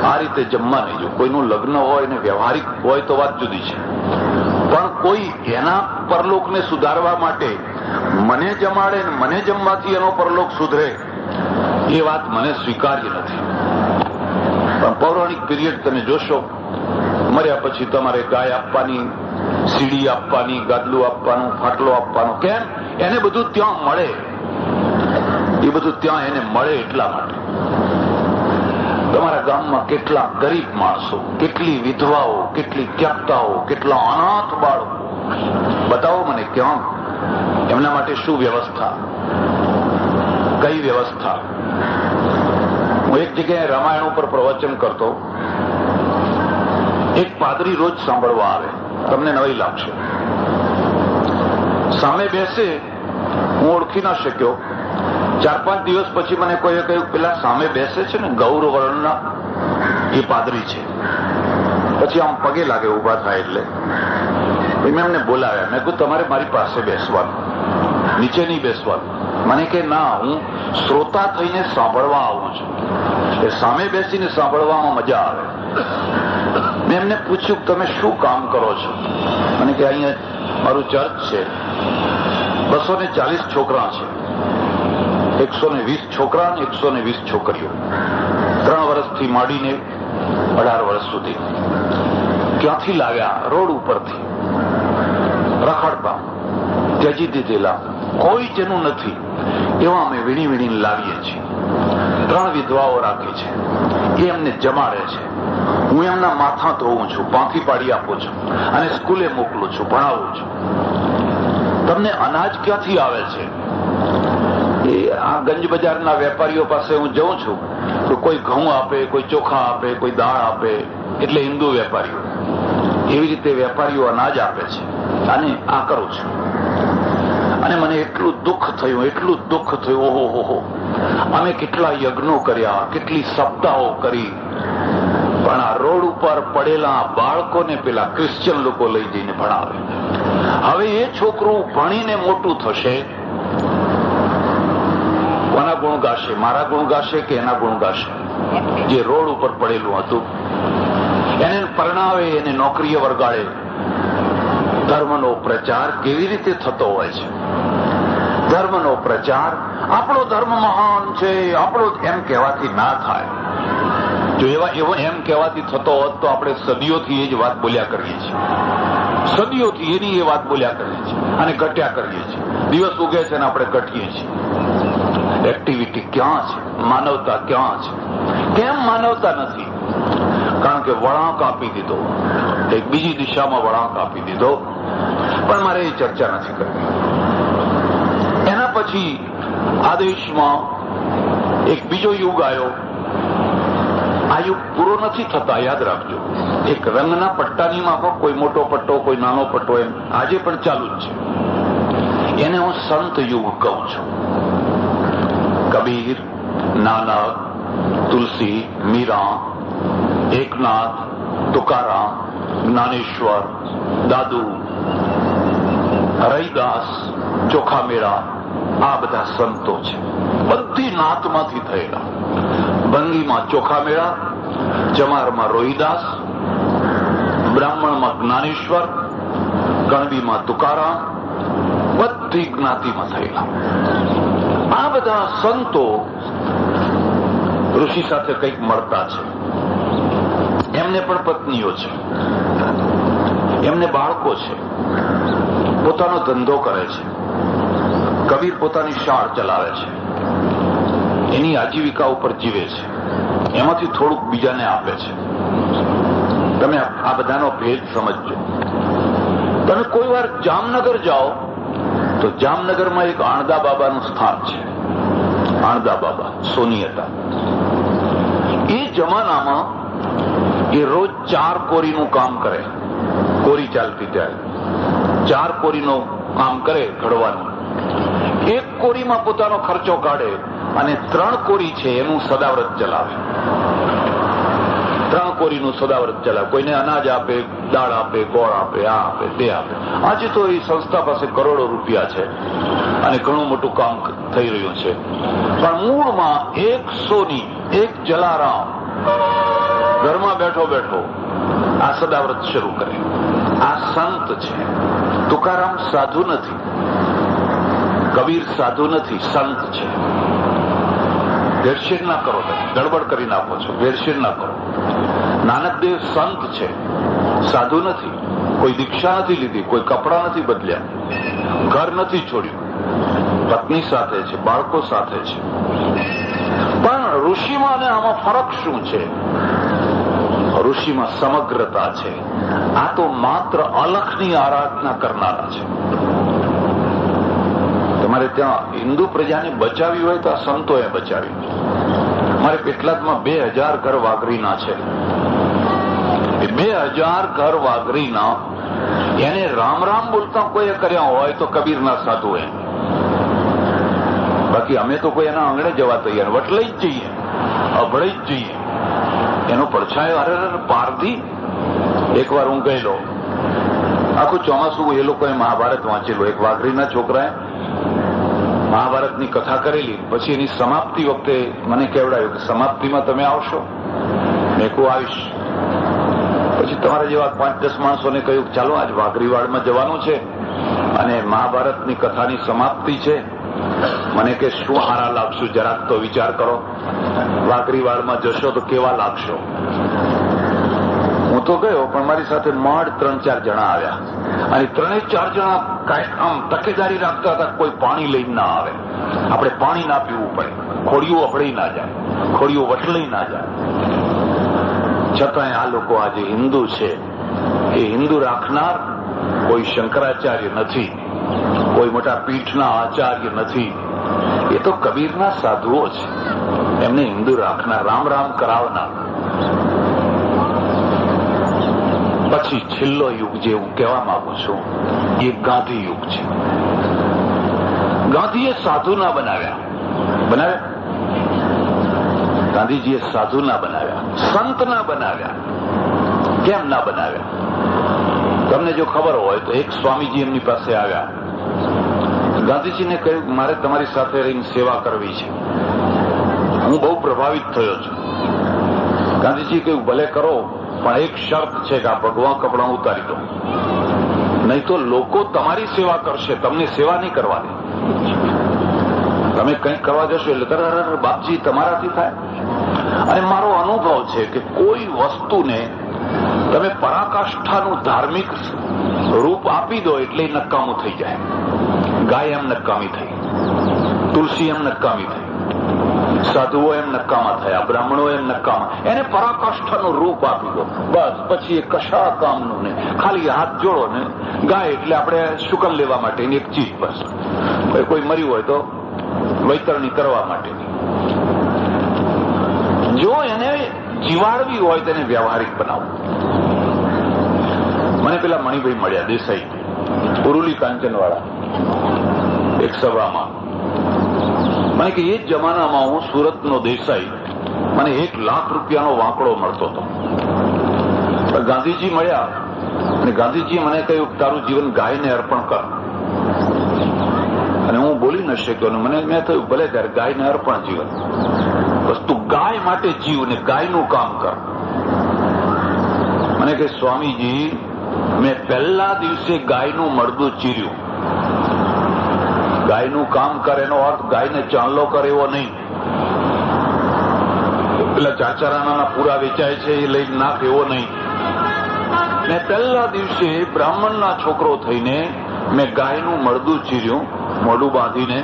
આ રીતે જમવા નહીં જો. કોઈનું લગ્ન હોય ને વ્યવહારિક હોય તો વાત જુદી છે, પણ કોઈ એના પરલોકને સુધારવા માટે મને જમાડે ને મને જમવાથી એનો પરલોક સુધરે, એ વાત મને સ્વીકાર્ય નથી. પણ પૌરાણિક પીરિયડ તમે જોશો, મર્યા પછી તમારે ગાય આપવાની, સીડી આપવાની, ગાદલું આપવાનું, ફાટલો આપવાનો. કેમ? એને બધું ત્યાં મળે. એ બધું ત્યાં એને મળે એટલા માટે. તમારા ગામમાં કેટલા ગરીબ માણસો, કેટલી વિધવાઓ, કેટલી ત્યક્તાઓ, કેટલા અનાથ બાળકો, બતાવો મને ક્યાં? એમના માટે શું વ્યવસ્થા? કઈ વ્યવસ્થા? હું એક જગ્યાએ રામાયણ ઉપર પ્રવચન કરતો. એક પાદરી રોજ સાંભળવા આવે, તમને નવાઈ લાગશે. સામે બેસે, હું ઓળખી ના શક્યો. 4-5 દિવસ પછી મને કોઈએ કહ્યું, પેલા સામે બેસે છે ને ગૌર વર્ણના, એ પાદરી છે. પછી આમ પગે લાગે ઉભા થાય એટલે. મેં એમને બોલાવ્યા. મેં કહ્યું તમારે મારી પાસે બેસવાનું, નીચે નહીં બેસવાનું. મને કે ના, હું શ્રોતા થઈને સાંભળવા આવું છું. એ સામે બેસીને સાંભળવામાં મજા આવે. મેં એમને પૂછ્યું તમે શું કામ કરો છો? મને કે અહીંયા મારું ચર્ચ છે, 240 છોકરા છે, 120 છોકરા અને 120 છોકરીઓ, 3 વર્ષથી માંડીને 18 વર્ષ સુધી. ક્યાંથી લાવ્યા? રોડ ઉપરથી, રખડતા, ત્યજી દીધેલા, કોઈ જેનું નથી એવા અમે વીણી વીણીને લાવીએ છીએ. 3 વિધવાઓ રાખી છે, એ એમને જમાડે છે. હું એમના માથા ધોવું છું, પાંખી પાડી આપું છું, અને સ્કૂલે મોકલું છું, ભણાવું છું. તમને અનાજ ક્યાંથી આવે છે? એ આ ગંજ બજારના વેપારીઓ પાસે હું જઉં છું તો કોઈ ઘઉં આપે, કોઈ ચોખા આપે, કોઈ દાળ આપે, એટલે હિન્દુ વેપારીઓ. એવી રીતે વેપારીઓ અનાજ આપે છે, અને આ કરું છું. અને મને એટલું દુઃખ થયું, એટલું દુઃખ થયું. ઓહો, અમે કેટલા યજ્ઞો કર્યા, કેટલી સપ્તાહો કરી, પણ આ રોડ ઉપર પડેલા બાળકોને પેલા ક્રિશ્ચિયન લોકો લઈ જઈને ભણાવે. હવે એ છોકરું ભણીને મોટું થશે, કોના ગુણ ગાશે? મારા ગુણ ગાશે કે એના ગુણ ગાશે? જે રોડ ઉપર પડેલું હતું. એને પરણાવે, એને નોકરીએ વરગાડે. ધર્મનો પ્રચાર કેવી રીતે થતો હોય છે? ધર્મનો પ્રચાર આપણો ધર્મ મહાન છે, આપણો એમ કહેવાથી ના થાય. જો એવો એમ કહેવાથી થતો હોત તો આપણે સદીઓથી એ જ વાત બોલ્યા કરીએ છીએ. સદીઓથી એની એ વાત બોલ્યા કરીએ છીએ અને ઘટ્યા કરીએ છીએ. દિવસ ઉગે છે ને આપણે ઘટીએ છીએ. એક્ટિવિટી ક્યાં છે? માનવતા ક્યાં છે? કેમ માનવતા નથી? કારણ કે વળાંક આપી દીધો, એક બીજી દિશામાં વળાંક આપી દીધો. પણ મારે એ ચર્ચા નથી કરવી. એના પછી આ દેશમાં એક બીજો યુગ આવ્યો. આ યુગ પૂરો નથી થતા, યાદ રાખજો. એક રંગના પટ્ટાની માફક કોઈ મોટો પટ્ટો, કોઈ નાનો પટ્ટો, એમ આજે પણ ચાલુ જ છે. એને હું સંત યુગ કહું છું. કબીર, નાનક, તુલસી, મીરા, એકનાથ, તુકારામ, જ્ઞાનેશ્વર, દાદુ, રૈદાસ, ચોખામેળા, આ બધા સંતો છે. બધી નાતમાંથી થયેલા. ભંગીમાં ચોખામેળા, જમારમાં રોહિદાસ, બ્રાહ્મણમાં જ્ઞાનેશ્વર, કણબીમાં તુકારામ, બધી જ્ઞાતિમાં થયેલા. આ બધા સંતો ઋષિ સાથે કંઈક મળતા છે. એમને પણ પત્નીઓ છે, એમને બાળકો છે, પોતાનો ધંધો કરે છે. કબીર પોતાની શાળ ચલાવે છે, એની આજીવિકા ઉપર જીવે છે, એમાંથી થોડુંક બીજાને આપે છે. તમે આ બધાનો ભેદ સમજજો. તમે કોઈ વાર જામનગર જાઓ તો જામનગરમાં એક આણદા બાબાનું સ્થાન છે. આણદા બાબા સોની હતા. એ જમાનામાં એ રોજ 4 કોરીનું કામ કરે. કોરી ચાલતી ત્યારે 4 કોરીનું કામ કરે, ઘડવાનું. 1 કોરીમાં પોતાનો ખર્ચો કાઢે અને 3 કોરી છે એનું સદાવ્રત ચલાવે. 3 કોરીનું સદાવ્રત ચલાવે. કોઈને અનાજ આપે, દાળ આપે, ગોળ આપે, આ આપે, તે આપે. આજે તો એ સંસ્થા પાસે કરોડો રૂપિયા છે અને ઘણું મોટું કામ થઈ રહ્યું છે. પણ મૂળમાં 100ની 1 જલારામ ઘરમાં બેઠો બેઠો આ સદાવ્રત શરૂ કરે. આ સંત છે. તુકારામ સાધુ નથી, કબીર સાધુ નથી, સંત છે. ભેળસેળ ના કરો, તમે ગડબડ કરી નાખો છો. ભેળસેળ ના કરો. નાનકદેવ સંત છે, સાધુ નથી. કોઈ દીક્ષા નથી લીધી, કોઈ કપડા નથી બદલ્યા, ઘર નથી છોડ્યું, પત્ની સાથે છે, બાળકો સાથે છે. પણ ઋષિમાં અને આમાં ફરક શું છે? ઋષિમાં સમગ્રતા છે. આ તો માત્ર અલખની આરાધના કરનારા છે. તમારે ત્યાં હિન્દુ પ્રજાને બચાવી હોય તો આ સંતોએ બચાવી. મારે પેટલાદમાં 2000 ઘર વાઘરીના છે. એ 2000 ઘર વાઘરીના એને રામ રામ બોલતા કોઈએ કર્યા હોય તો કબીરના સાધુએ. બાકી અમે તો કોઈ એના આંગણે જવા તૈયાર, વટલાઈ જ જઈએ, અભળાઈ જ જઈએ. એનો પડછાયો અરે પારધી. એકવાર હું ગયેલો, આખું ચોમાસું એ લોકોએ મહાભારત વાંચેલું. એક વાઘરીના છોકરાએ મહાભારતની કથા કરેલી. પછી એની સમાપ્તિ વખતે મને કહેવડાયું કે સમાપ્તિમાં તમે આવશો? મેં કહું આવીશ. પછી તમારા જેવા 5-10 માણસોને કહ્યું ચાલો આજ વાઘરીવાડમાં જવાનું છે અને મહાભારતની કથાની સમાપ્તિ છે. મને કે શું હારા લાગશું, જરાક તો વિચાર કરો. વાઘરીવાડમાં જશો તો કેવા લાગશો? હું તો ગયો, પણ મારી સાથે માંડ 3-4 જણા આવ્યા અને 3-4 જણા આમ તકેદારી રાખતા હતા કોઈ પાણી લઈને ના આવે. આપણે પાણી ના પીવું પડે, ખોડિયું અભડાઈ ના જાય, ખોડિયું વટલાઈ ના જાય. છતાંય આ લોકો આજે હિન્દુ છે. એ હિન્દુ રાખનાર કોઈ શંકરાચાર્ય નથી, કોઈ મોટા પીઠના આચાર્ય નથી. એ તો કબીરના સાધુઓ છે. એમને હિન્દુ રાખનાર, રામ રામ કરાવનાર. પછી છેલ્લો યુગ જે હું કહેવા માંગુ છું એ ગાંધી યુગ છે. ગાંધીએ સાધુ ના બનાવ્યા. ગાંધીજીએ સાધુ ના બનાવ્યા, સંત ના બનાવ્યા. કેમ ના બનાવ્યા? તમને જો ખબર હોય તો એક સ્વામીજી એમની પાસે આવ્યા. ગાંધીજીને કહ્યું મારે તમારી સાથે રહીને સેવા કરવી છે. હું બહુ પ્રભાવિત થયો છું. ગાંધીજી કહ્યું ભલે કરો, પણ એક શરત છે કે આ ભગવા કપડાં ઉતારી દો, નહીં તો લોકો તમારી સેવા કરશે, તમને સેવા નહીં કરવાની. તમે કંઈક કરવા જશો એટલે તરત બાપજી તમારાથી થાય. અને મારો અનુભવ છે કે કોઈ વસ્તુને તમે પરાકાષ્ઠાનું ધાર્મિક રૂપ આપી દો એટલે નકામું થઈ જાય. ગાય એમ નકામી થઈ, તુલસી એમ નકામી થઈ, સાધુઓ એમ નકામા થયા, બ્રાહ્મણો એમ નકામા. એને પરાકાષ્ઠાનું રૂપ આપી દો, બસ પછી એ કશા કામનું નહીં. ખાલી હાથ જોડો ને ગાય એટલે આપણે શુકન લેવા માટેની એક ચીજ, બસ. કોઈ મર્યું હોય તો વૈતરણી કરવા માટેની. જો એને જીવાડવી હોય તેને વ્યવહારિક બનાવો. મને પેલા મણિભાઈ મળ્યા, દેસાઈ, ઉરુલી કાંચનવાળા, એક સભામાં. મને કે એ જ જમાનામાં હું સુરતનો દેસાઈ, મને 1 લાખ રૂપિયાનો વાંકડો મળતો હતો. ગાંધીજી મળ્યા અને ગાંધીજીએ મને કહ્યું તારું જીવન ગાયને અર્પણ કર. અને હું બોલી ન શક્યો. મેં થયું ભલે ત્યારે ગાયને અર્પણ જીવન, બસ તું ગાય માટે જીવ ને ગાયનું કામ કર. મને કે સ્વામીજી મેં પહેલા દિવસે ગાયનું મળદું ચીર્યું. ગાયનું કામ કરે એનો અર્થ ગાયને ચાંદલો કરે એવો નહીં. પેલા ચાચારાના પૂરા વેચાય છે એ લઈને નાખ એવો નહીં. મેં પહેલા દિવસે બ્રાહ્મણના છોકરો થઈને મેં ગાયનું મળદું ચીર્યું, મોઢું બાંધીને.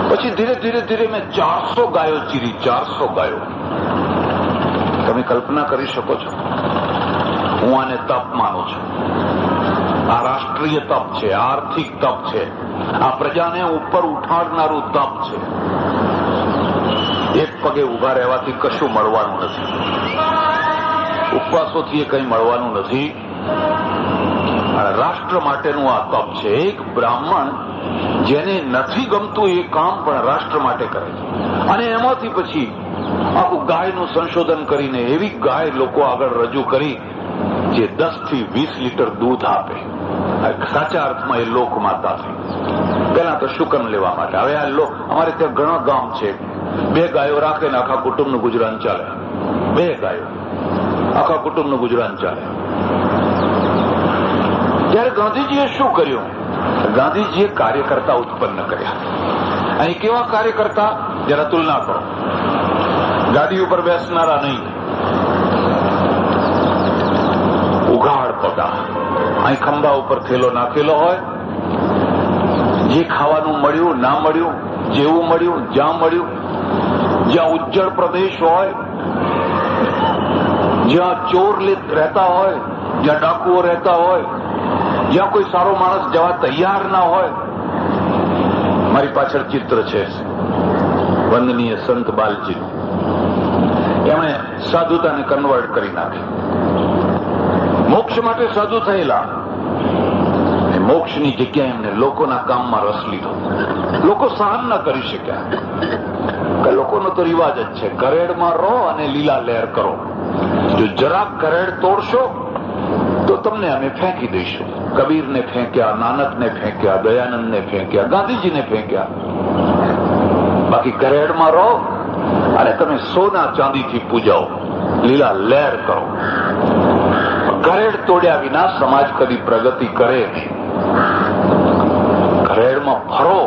પછી ધીરે ધીરે ધીરે મેં 400 ગાયો ચીરી. 400 ગાયો. તમે કલ્પના કરી શકો છો? હું આને તપ માનું છું. આ રાષ્ટ્રીય તપ છે, આર્થિક તપ છે, આ પ્રજાને ઉપર ઉઠાડનારું તપ છે. એક પગે ઉભા રહેવાથી કશું મળવાનું નથી, ઉપવાસોથી એ કંઈ મળવાનું નથી. રાષ્ટ્ર માટેનું આ તપ છે. એક બ્રાહ્મણ જેને નથી ગમતું એ કામ પણ રાષ્ટ્ર માટે કરે છે. અને એમાંથી પછી આખું ગાયનું સંશોધન કરીને એવી ગાય લોકો આગળ રજૂ કરી જે 10 થી 20 લીટર દૂધ આપે. સાચા અર્થમાં એ લોક માતા થઈ. પેલા તો શુકન લેવા માટે. હવે આ અમારે ત્યાં ઘણા ગામ છે, 2 ગાયો રાખે ને આખા કુટુંબનું ગુજરાન ચાલે. 2 ગાયો આખા કુટુંબનું ગુજરાન ચાલે. ત્યારે ગાંધીજીએ શું કર્યું? ગાંધીજીએ કાર્યકર્તા ઉત્પન્ન કર્યા. અહીં કેવા કાર્યકર્તા? જરા તુલના કરો. ગાડી ઉપર બેસનારા નહીં, ઉઘાડ પગા. અહીં ખંભા ઉપર થેલો નાખેલો હોય, જે ખાવાનું મળ્યું ના મળ્યું, જેવું મળ્યું જ્યાં મળ્યું, જ્યાં ઉજ્જડ પ્રદેશ હોય, જ્યાં ચોર રહેતા હોય, જ્યાં ડાકુઓ રહેતા હોય, જ્યાં કોઈ સારો માણસ જવા તૈયાર ના હોય. મારી પાછળ ચિત્ર છે વંદનીય સંત બાલજીનું. એમણે સાધુતાને કન્વર્ટ કરી નાખી. મોક્ષ માટે સાધુ થયેલા, મોક્ષની જગ્યાએ એમને લોકોના કામમાં રસ લીધો. લોકો સહન ન કરી શક્યા કે લોકોનો તો રિવાજ જ છે કરેડમાં રહો અને લીલા લહેર કરો. જો જરાક કરેડ તોડશો તો તમને અમે ફેંકી દઈશું. કબીરને ફેંક્યા, નાનકને ફેંક્યા, દયાનંદને ફેંક્યા, ગાંધીજીને ફેંક્યા. બાકી કરેડમાં રહો અને તમે સોના ચાંદીથી પૂજાઓ, લીલા લહેર કરો. કરેડ તોડ્યા વિના સમાજ કદી પ્રગતિ કરે નહીં. કરેડમાં ફરો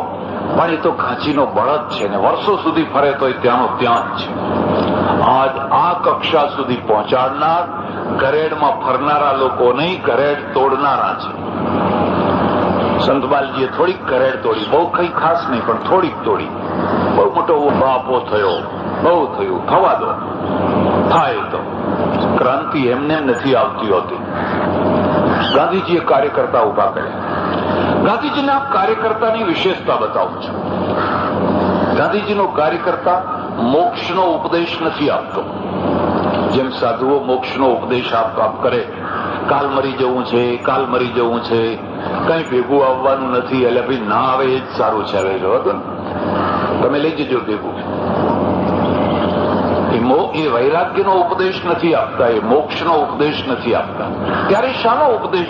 પણ એ તો ઘાંચીનો બળદ છે ને વર્ષો સુધી ફરે તો ત્યાંનો ત્યાં જ છે. આજ આ કક્ષા સુધી પહોંચાડનાર કરેડમાં ફરનારા લોકો નહીં, કરેડ તોડનારા છે. સંતબાલજીએ થોડીક કરેડ તોડી, બહુ કઈ ખાસ નહીં પણ થોડીક તોડી. બહુ મોટો બાપો થયો, બહુ થયું, થવા દો, થાય તો. ક્રાંતિ એમને નથી આવતી હોતી. ગાંધીજીએ કાર્યકર્તા ઉભા કર્યા. ગાંધીજીના કાર્યકર્તાની વિશેષતા બતાવું છું. ગાંધીજીનો કાર્યકર્તા મોક્ષનો ઉપદેશ નથી આપતો. જેમ સાધુઓ મોક્ષનો ઉપદેશ આપ કરે, કાલ મરી જવું છે, કાલ મરી જવું છે, કઈ ભેગું આવવાનું નથી, એટલે ભાઈ ના આવે એ જ સારું છે. હવે જો હતો ને તમે લઈ જજો ભેગું. એ વૈરાગ્યનો ઉપદેશ નથી આપતા, એ મોક્ષનો ઉપદેશ નથી આપતા. ત્યારે શાનો ઉપદેશ